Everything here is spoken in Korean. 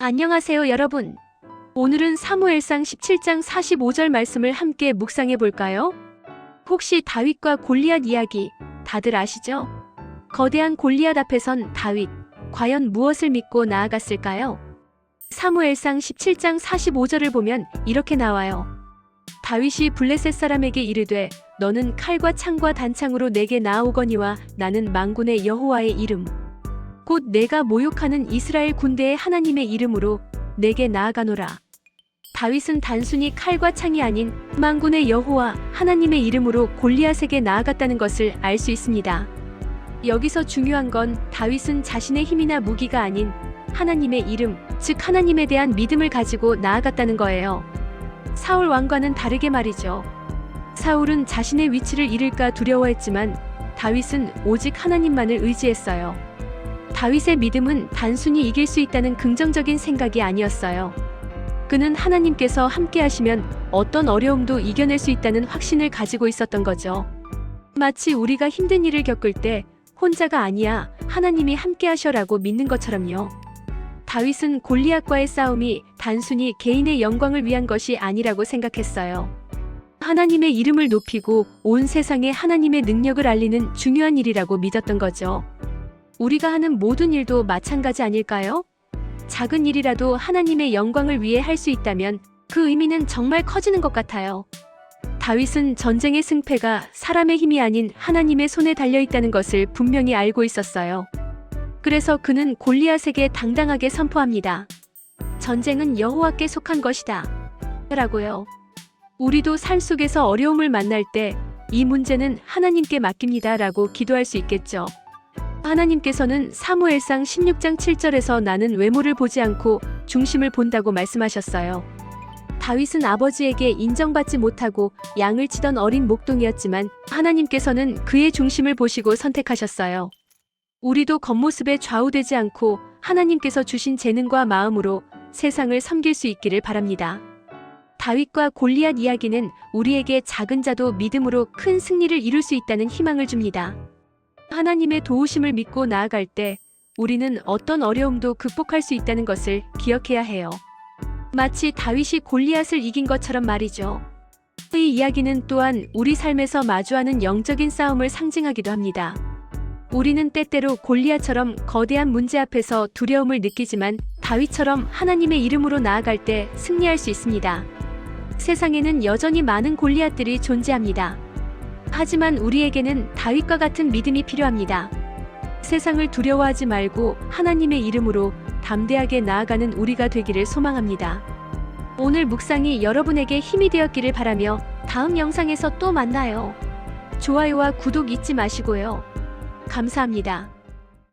안녕하세요, 여러분. 오늘은 사무엘상 17장 45절 말씀을 함께 묵상해 볼까요? 혹시 다윗과 골리앗 이야기 다들 아시죠? 거대한 골리앗 앞에 선 다윗, 과연 무엇을 믿고 나아갔을까요? 사무엘상 17장 45절을 보면 이렇게 나와요. 다윗이 블레셋 사람에게 이르되 너는 칼과 창과 단창으로 내게 나아오거니와 나는 만군의 여호와의 이름 곧 내가 모욕하는 이스라엘 군대의 하나님의 이름으로 내게 나아가노라. 다윗은 단순히 칼과 창이 아닌 만군의 여호와 하나님의 이름으로 골리앗에게 나아갔다는 것을 알 수 있습니다. 여기서 중요한 건 다윗은 자신의 힘이나 무기가 아닌 하나님의 이름, 즉 하나님에 대한 믿음을 가지고 나아갔다는 거예요. 사울 왕과는 다르게 말이죠. 사울은 자신의 위치를 잃을까 두려워했지만 다윗은 오직 하나님만을 의지했어요. 다윗의 믿음은 단순히 이길 수 있다는 긍정적인 생각이 아니었어요. 그는 하나님께서 함께 하시면 어떤 어려움도 이겨낼 수 있다는 확신을 가지고 있었던 거죠. 마치 우리가 힘든 일을 겪을 때 혼자가 아니야, 하나님이 함께 하셔라고 믿는 것처럼요. 다윗은 골리앗과의 싸움이 단순히 개인의 영광을 위한 것이 아니라고 생각했어요. 하나님의 이름을 높이고 온 세상에 하나님의 능력을 알리는 중요한 일이라고 믿었던 거죠. 우리가 하는 모든 일도 마찬가지 아닐까요? 작은 일이라도 하나님의 영광을 위해 할 수 있다면 그 의미는 정말 커지는 것 같아요. 다윗은 전쟁의 승패가 사람의 힘이 아닌 하나님의 손에 달려있다는 것을 분명히 알고 있었어요. 그래서 그는 골리앗에게 당당하게 선포합니다. 전쟁은 여호와께 속한 것이다. 라고요. 우리도 삶 속에서 어려움을 만날 때 이 문제는 하나님께 맡깁니다. 라고 기도할 수 있겠죠. 하나님께서는 사무엘상 16장 7절에서 나는 외모를 보지 않고 중심을 본다고 말씀하셨어요. 다윗은 아버지에게 인정받지 못하고 양을 치던 어린 목동이었지만 하나님께서는 그의 중심을 보시고 선택하셨어요. 우리도 겉모습에 좌우되지 않고 하나님께서 주신 재능과 마음으로 세상을 섬길 수 있기를 바랍니다. 다윗과 골리앗 이야기는 우리에게 작은 자도 믿음으로 큰 승리를 이룰 수 있다는 희망을 줍니다. 하나님의 도우심을 믿고 나아갈 때 우리는 어떤 어려움도 극복할 수 있다는 것을 기억해야 해요. 마치 다윗이 골리앗을 이긴 것처럼 말이죠. 이 이야기는 또한 우리 삶에서 마주하는 영적인 싸움을 상징하기도 합니다. 우리는 때때로 골리앗처럼 거대한 문제 앞에서 두려움을 느끼지만 다윗처럼 하나님의 이름으로 나아갈 때 승리할 수 있습니다. 세상에는 여전히 많은 골리앗들이 존재합니다. 하지만 우리에게는 다윗과 같은 믿음이 필요합니다. 세상을 두려워하지 말고 하나님의 이름으로 담대하게 나아가는 우리가 되기를 소망합니다. 오늘 묵상이 여러분에게 힘이 되었기를 바라며 다음 영상에서 또 만나요. 좋아요와 구독 잊지 마시고요. 감사합니다.